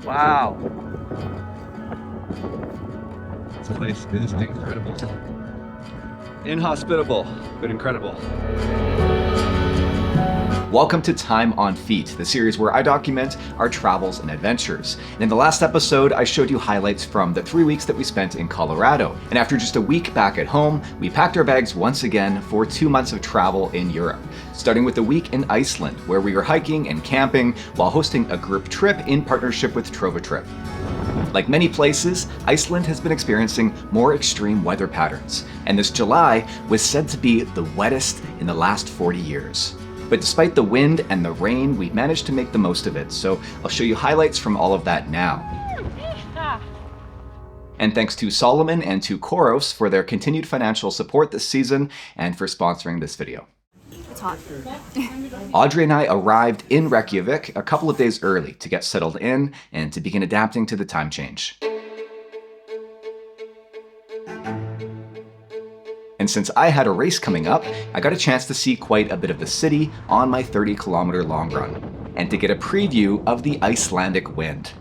Wow. This place is incredible. Inhospitable, but incredible. Welcome to Time on Feet, the series where I document our travels and adventures. And in the last episode, I showed you highlights from the 3 weeks that we spent in Colorado. And after just a week back at home, we packed our bags once again for 2 months of travel in Europe. Starting with a week in Iceland, where we were hiking and camping while hosting a group trip in partnership with Trovatrip. Like many places, Iceland has been experiencing more extreme weather patterns, and this July was said to be the wettest in the last 40 years. But despite the wind and the rain, we managed to make the most of it, so I'll show you highlights from all of that now. And thanks to Solomon and to Koros for their continued financial support this season and for sponsoring this video. It's hot. Audrey and I arrived in Reykjavik a couple of days early to get settled in and to begin adapting to the time change. And since I had a race coming up, I got a chance to see quite a bit of the city on my 30-kilometer long run, and to get a preview of the Icelandic wind.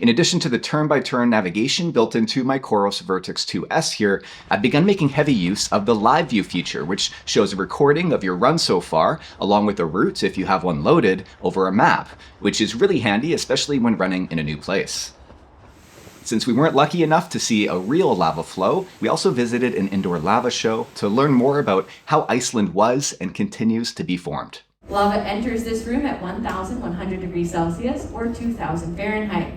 In addition to the turn-by-turn navigation built into my Koros Vertix 2S here, I've begun making heavy use of the Live View feature, which shows a recording of your run so far, along with a route if you have one loaded, over a map, which is really handy, especially when running in a new place. Since we weren't lucky enough to see a real lava flow, we also visited an indoor lava show to learn more about how Iceland was and continues to be formed. Lava enters this room at 1,100 degrees Celsius or 2,000 Fahrenheit.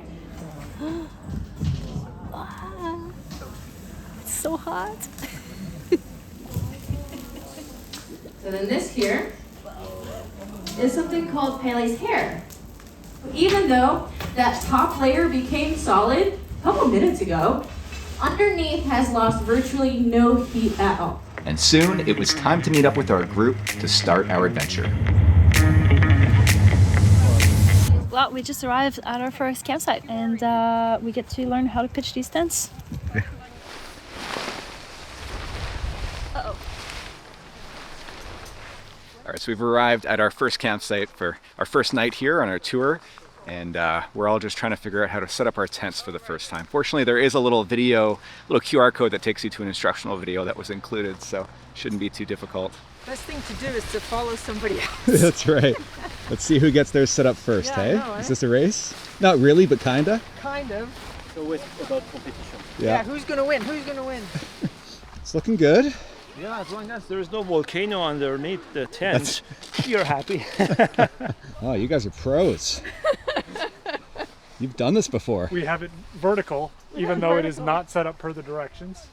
Wow. It's so hot. So then this here is something called Pele's hair. Even though that top layer became solid a couple minutes ago, underneath has lost virtually no heat at all. And soon it was time to meet up with our group to start our adventure. Well, we just arrived at our first campsite and we get to learn how to pitch these tents. Uh-oh. All right, so we've arrived at our first campsite for our first night here on our tour, and we're all just trying to figure out how to set up our tents for the first time. Fortunately, there is a little QR code that takes you to an instructional video that was included, so it shouldn't be too difficult. Best thing to do is to follow somebody else. That's right. Let's see who gets theirs set up first, Yeah, hey? no, Is this a race? Not really, but kinda? Kind of. It's always about competition. Yeah, who's gonna win? Who's gonna win? It's looking good. Yeah, as long as there's no volcano underneath the tent, you're happy. Oh, you guys are pros. You've done this before. We have it vertical, even though it is not set up per the directions.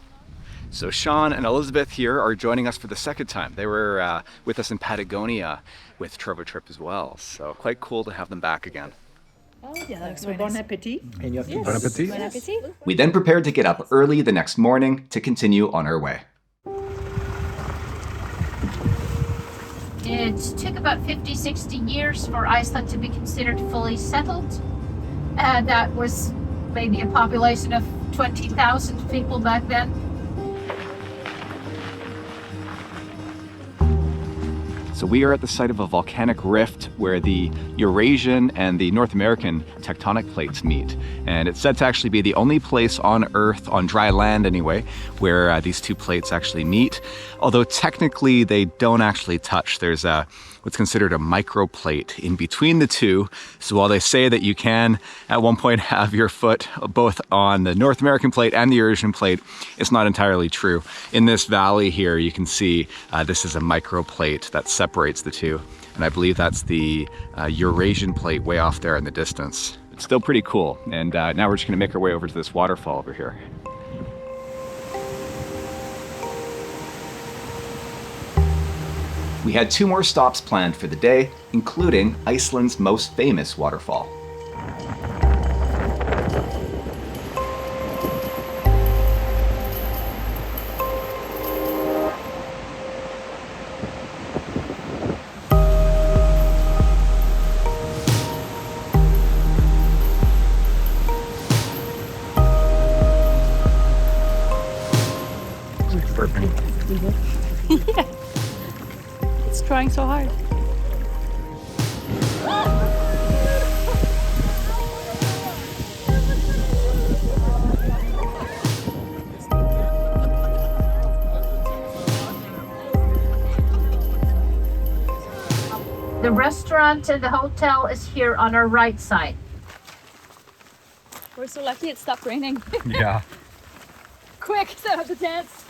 So Sean and Elizabeth here are joining us for the second time. They were with us in Patagonia with Trovatrip as well, so quite cool to have them back again. Oh, yeah, that looks Bon appetit. And you have Yes. to Bon appetit. We then prepared to get up early the next morning to continue on our way. It took about 50, 60 years for Iceland to be considered fully settled. That was maybe a population of 20,000 people back then. So we are at the site of a volcanic rift where the Eurasian and the North American tectonic plates meet. And it's said to actually be the only place on Earth, on dry land anyway, where these two plates actually meet. Although technically they don't actually touch. There's what's considered a microplate in between the two. So while they say that you can at one point have your foot both on the North American plate and the Eurasian plate, it's not entirely true. In this valley here, you can see this is a microplate that separates the two. And I believe that's the Eurasian plate way off there in the distance. It's still pretty cool. And now we're just gonna make our way over to this waterfall over here. We had 2 more stops planned for the day, including Iceland's most famous waterfall. burping. Yeah. It's trying so hard. The restaurant and the hotel is here on our right side. We're so lucky it stopped raining. Yeah. Quick, set up the tents.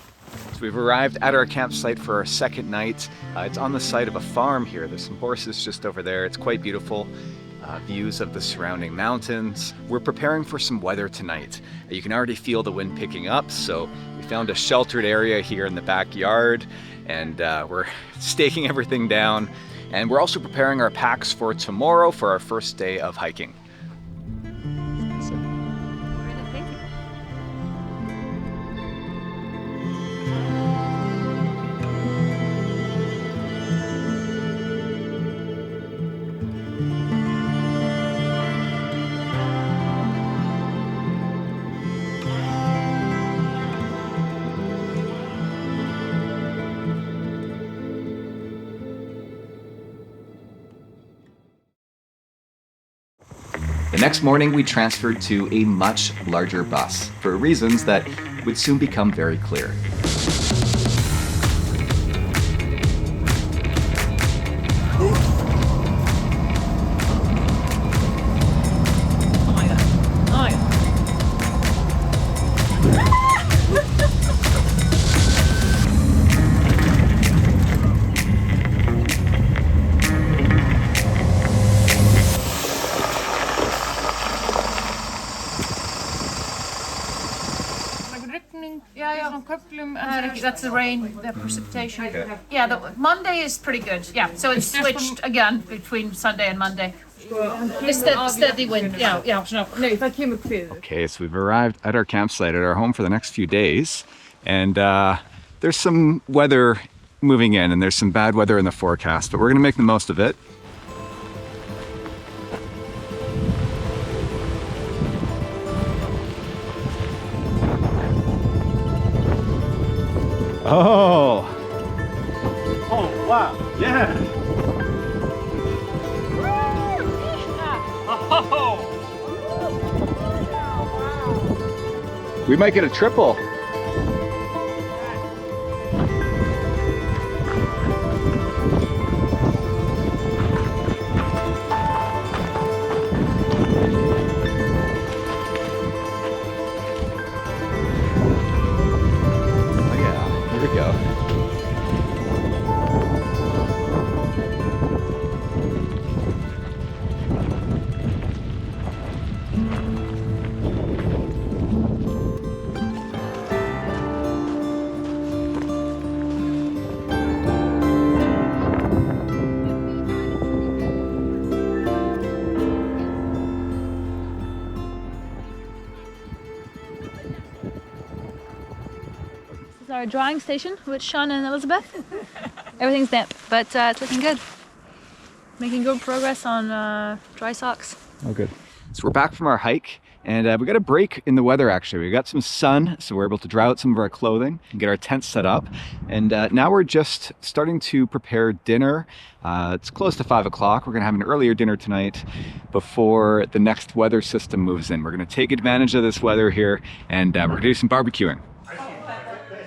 So we've arrived at our campsite for our second night. It's on the site of a farm here. There's some horses just over there. It's quite beautiful. Views of the surrounding mountains. We're preparing for some weather tonight. You can already feel the wind picking up, so we found a sheltered area here in the backyard, and we're staking everything down. And we're also preparing our packs for tomorrow for our first day of hiking. The next morning, we transferred to a much larger bus for reasons that would soon become very clear. That's the rain, the precipitation. Yeah, Monday is pretty good. Yeah, so it's switched again between Sunday and Monday. It's steady wind. Yeah. Okay, so we've arrived at our campsite at our home for the next few days, and there's some weather moving in, and there's some bad weather in the forecast, but we're gonna make the most of it. Oh! Oh, wow. Yeah. We might get a triple. Our drying station with Sean and Elizabeth. Everything's damp, but it's looking good. Making good progress on dry socks. Oh, good. So we're back from our hike, and we got a break in the weather actually. We got some sun, so we're able to dry out some of our clothing and get our tent set up. And now we're just starting to prepare dinner. It's close to 5 o'clock. We're gonna have an earlier dinner tonight before the next weather system moves in. We're gonna take advantage of this weather here, and we're gonna do some barbecuing.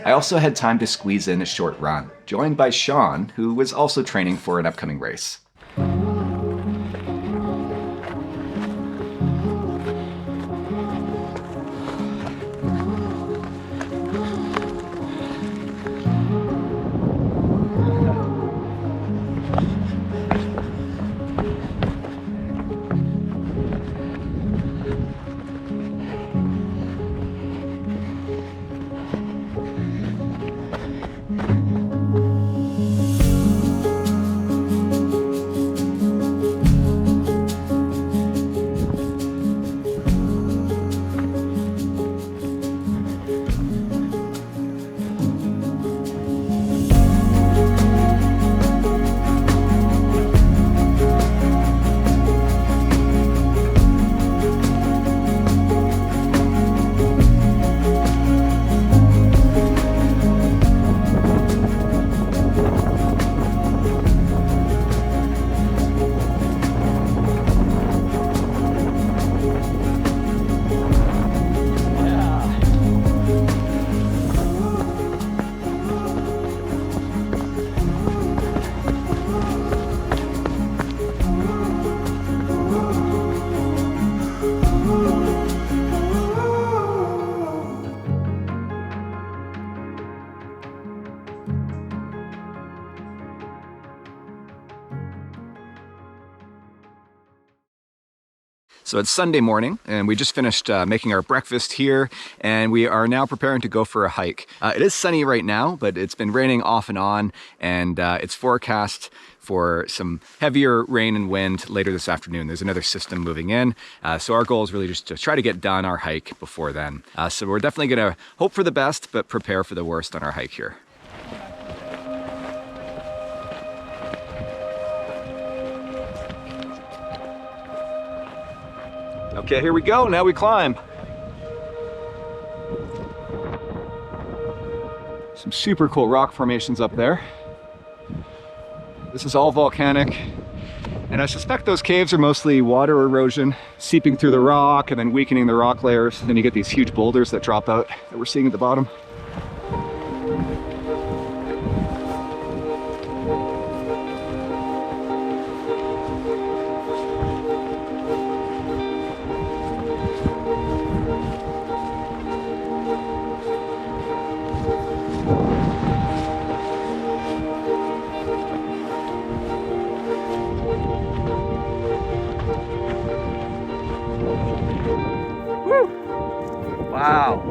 I also had time to squeeze in a short run, joined by Sean, who was also training for an upcoming race. So it's Sunday morning, and we just finished making our breakfast here, and we are now preparing to go for a hike. It is sunny right now, but it's been raining off and on, and it's forecast for some heavier rain and wind later this afternoon. There's another system moving in, so our goal is really just to try to get done our hike before then. So we're definitely gonna hope for the best, but prepare for the worst on our hike here. Okay, here we go. Now we climb. Some super cool rock formations up there. This is all volcanic. And I suspect those caves are mostly water erosion seeping through the rock and then weakening the rock layers. And then you get these huge boulders that drop out that we're seeing at the bottom. Wow.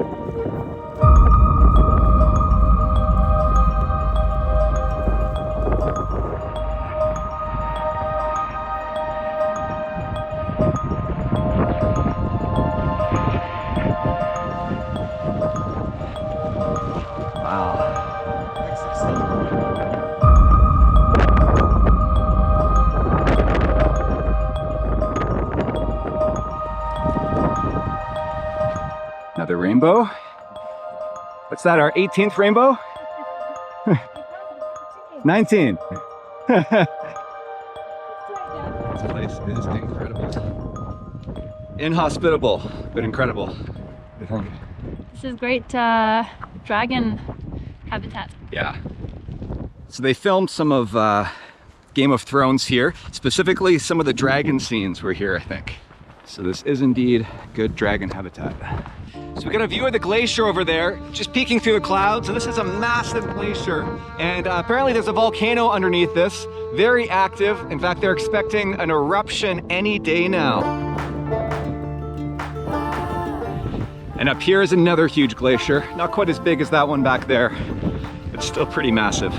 Another rainbow. What's that, our 18th rainbow? 19. This place is incredible. Inhospitable, but incredible, I think. This is great dragon habitat. Yeah. So they filmed some of Game of Thrones here. Specifically, some of the dragon scenes were here, I think. So this is indeed good dragon habitat. So we got a view of the glacier over there, just peeking through the clouds. So this is a massive glacier, and apparently there's a volcano underneath this, very active. In fact, they're expecting an eruption any day now. And up here is another huge glacier, not quite as big as that one back there, but still pretty massive.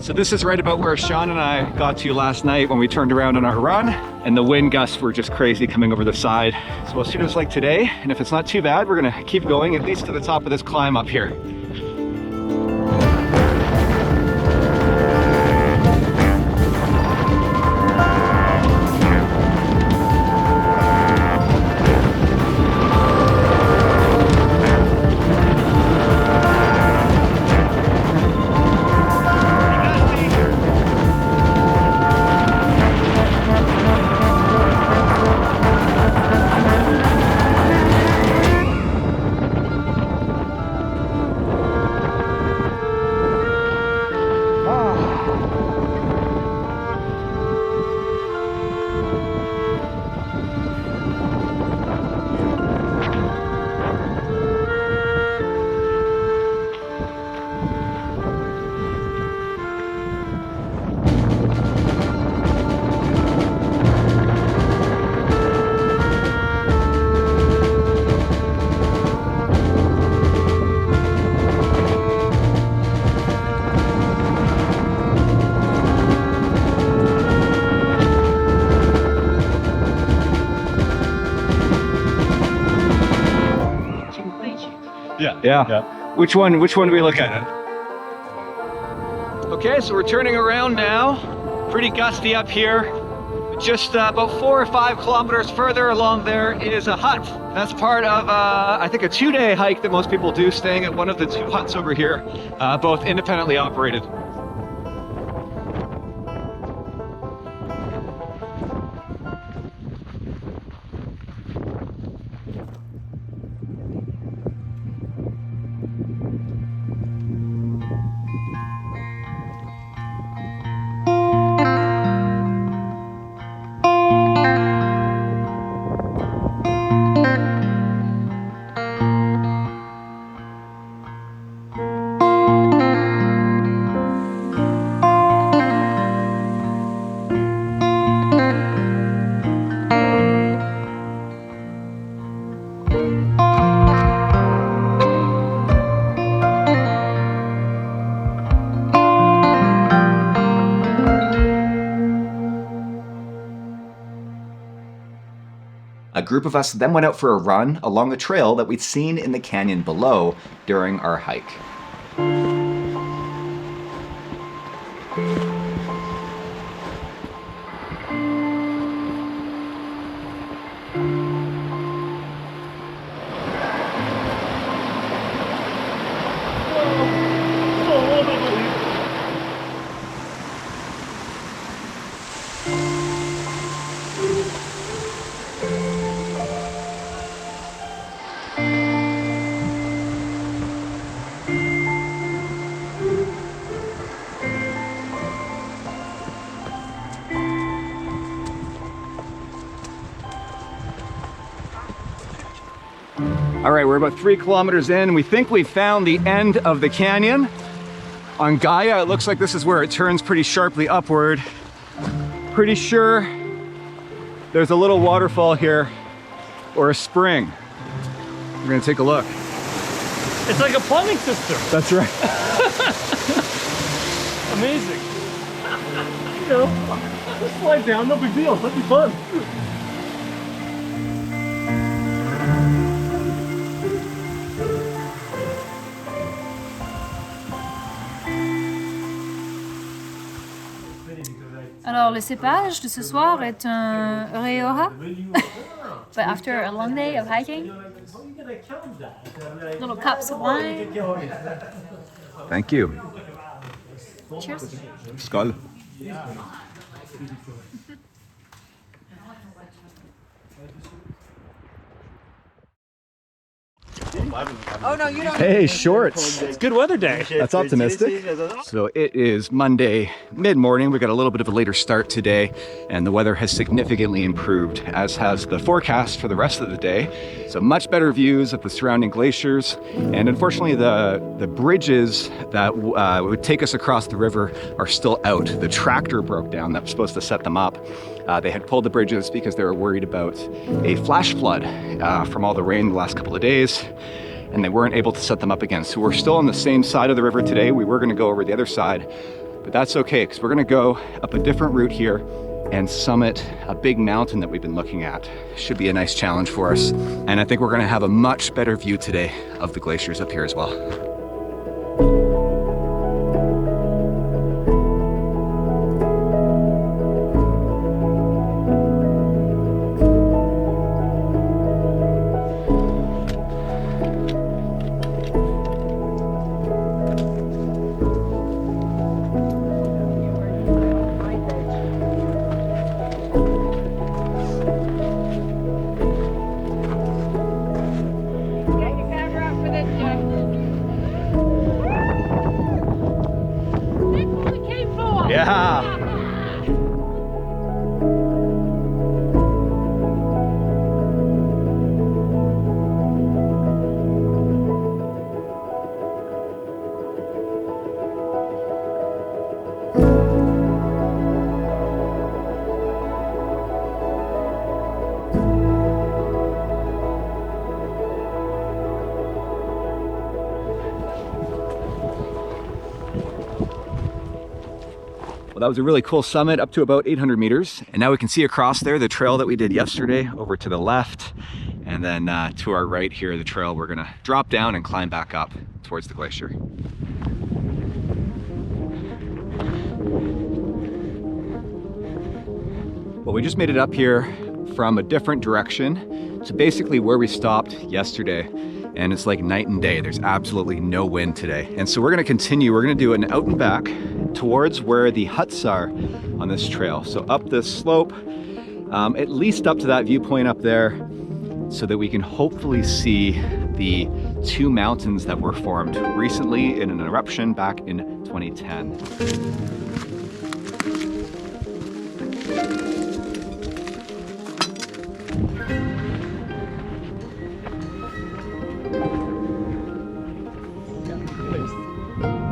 So this is right about where Sean and I got to last night when we turned around on our run, and the wind gusts were just crazy coming over the side. So we'll see what it's like today, and if it's not too bad, we're gonna keep going at least to the top of this climb up here. Yeah. Which one do we look at? Okay, so we're turning around now. Pretty gusty up here. Just about 4 or 5 kilometers further along there is a hut. That's part of, I think, a 2-day hike that most people do, staying at one of the 2 huts over here, both independently operated. A group of us then went out for a run along the trail that we'd seen in the canyon below during our hike. All right, we're about 3 kilometers in. We think we've found the end of the canyon. On Gaia, it looks like this is where it turns pretty sharply upward. Pretty sure there's a little waterfall here, or a spring. We're gonna take a look. It's like a plumbing system. That's right. Amazing. You know, just slide down, no big deal. That'd be fun. Alors, le cépage de ce soir est un Rioja. But after a long day of hiking, little cups of wine. Thank you. Cheers. Skål. Oh no, you don't. Hey, shorts. It's a good weather day. That's optimistic. So it is Monday mid-morning. We got a little bit of a later start today, and the weather has significantly improved, as has the forecast for the rest of the day. So much better views of the surrounding glaciers, and unfortunately the bridges that would take us across the river are still out. The tractor broke down that was supposed to set them up. They had pulled the bridges because they were worried about a flash flood from all the rain the last couple of days, and they weren't able to set them up again. So we're still on the same side of the river today. We were gonna go over the other side, but that's okay, because we're gonna go up a different route here and summit a big mountain that we've been looking at. Should be a nice challenge for us. And I think we're gonna have a much better view today of the glaciers up here as well. Yeah. That was a really cool summit up to about 800 meters. And now we can see across there the trail that we did yesterday over to the left. And then to our right here, the trail we're gonna drop down and climb back up towards the glacier. Well, we just made it up here from a different direction to basically where we stopped yesterday. And it's like night and day. There's absolutely no wind today. And so we're gonna continue. We're gonna do an out and back towards where the huts are on this trail. So up this slope, at least up to that viewpoint up there, so that we can hopefully see the 2 mountains that were formed recently in an eruption back in 2010.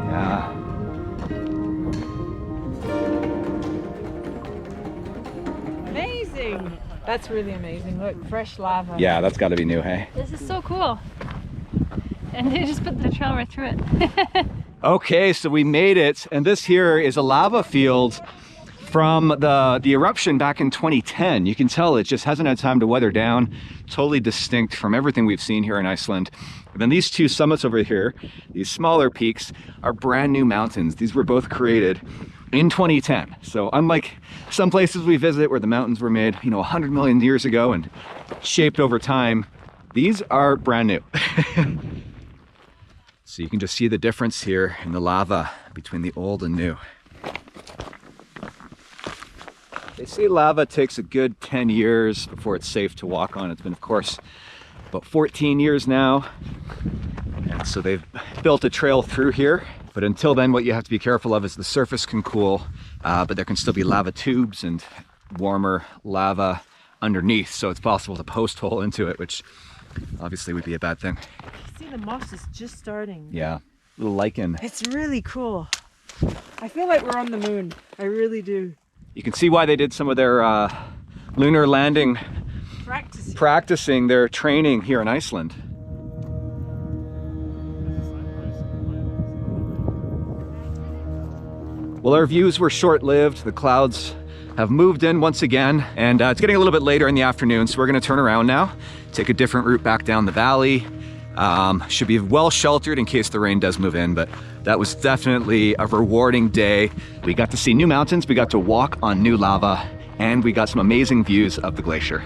Yeah. Amazing. That's really amazing. Look, fresh lava. Yeah, that's gotta be new, hey? This is so cool. And they just put the trail right through it. Okay, so we made it, and this here is a lava field from the eruption back in 2010. You can tell it just hasn't had time to weather down. Totally distinct from everything we've seen here in Iceland. And then these two summits over here, these smaller peaks, are brand new mountains. These were both created in 2010. So unlike some places we visit where the mountains were made, 100 million years ago and shaped over time, these are brand new. So you can just see the difference here in the lava between the old and new. They say lava takes a good 10 years before it's safe to walk on. It's been, of course, about 14 years now. And so they've built a trail through here. But until then, what you have to be careful of is the surface can cool, but there can still be lava tubes and warmer lava underneath. So it's possible to post hole into it, which obviously would be a bad thing. See, the moss is just starting. Yeah, little lichen. It's really cool. I feel like we're on the moon. I really do. You can see why they did some of their lunar landing practicing their training here in Iceland. Well, our views were short-lived. The clouds have moved in once again, and it's getting a little bit later in the afternoon, so we're gonna turn around now, take a different route back down the valley. Should be well sheltered in case the rain does move in, but that was definitely a rewarding day. We got to see new mountains, we got to walk on new lava, and we got some amazing views of the glacier.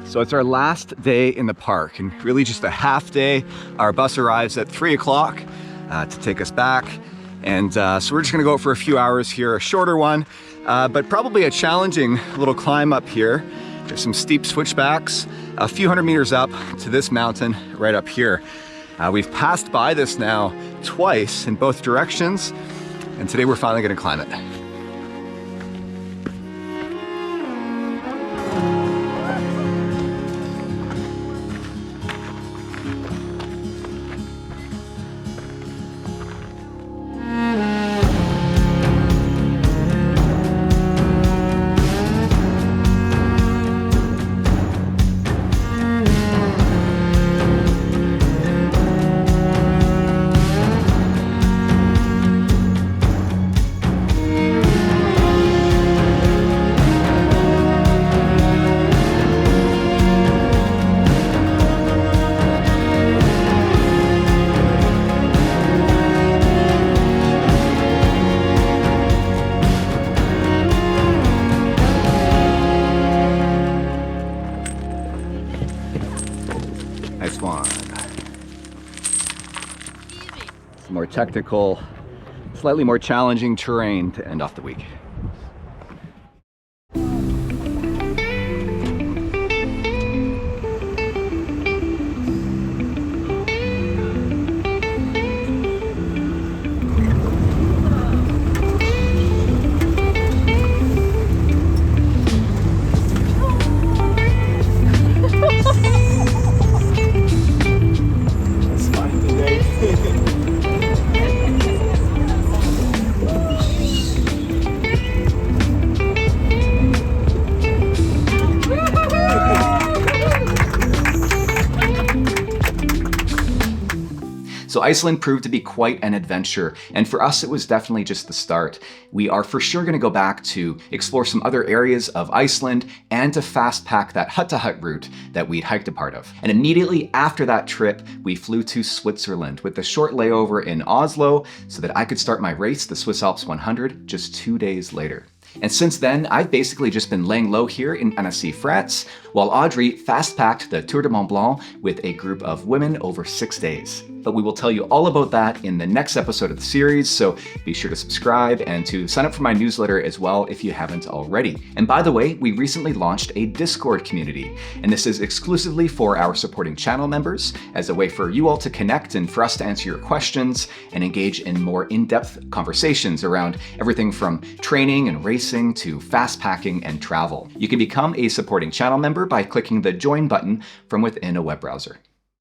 So it's our last day in the park, and really just a half day. Our bus arrives at 3 o'clock to take us back. And so we're just gonna go for a few hours here, a shorter one, but probably a challenging little climb up here. There's some steep switchbacks, a few hundred meters up to this mountain right up here. We've passed by this now twice in both directions, and today we're finally gonna climb it. Nice one. Some more technical, slightly more challenging terrain to end off the week. So Iceland proved to be quite an adventure, and for us it was definitely just the start. We are for sure going to go back to explore some other areas of Iceland and to fast pack that hut-to-hut route that we'd hiked a part of. And immediately after that trip, we flew to Switzerland with a short layover in Oslo so that I could start my race, the Swiss Alps 100, just 2 days later. And since then, I've basically just been laying low here in Annecy, France, while Audrey fast-packed the Tour de Mont Blanc with a group of women over 6 days. But we will tell you all about that in the next episode of the series, so be sure to subscribe and to sign up for my newsletter as well if you haven't already. And by the way, we recently launched a Discord community, and this is exclusively for our supporting channel members as a way for you all to connect and for us to answer your questions and engage in more in-depth conversations around everything from training and racing to fast packing and travel. You can become a supporting channel member by clicking the join button from within a web browser.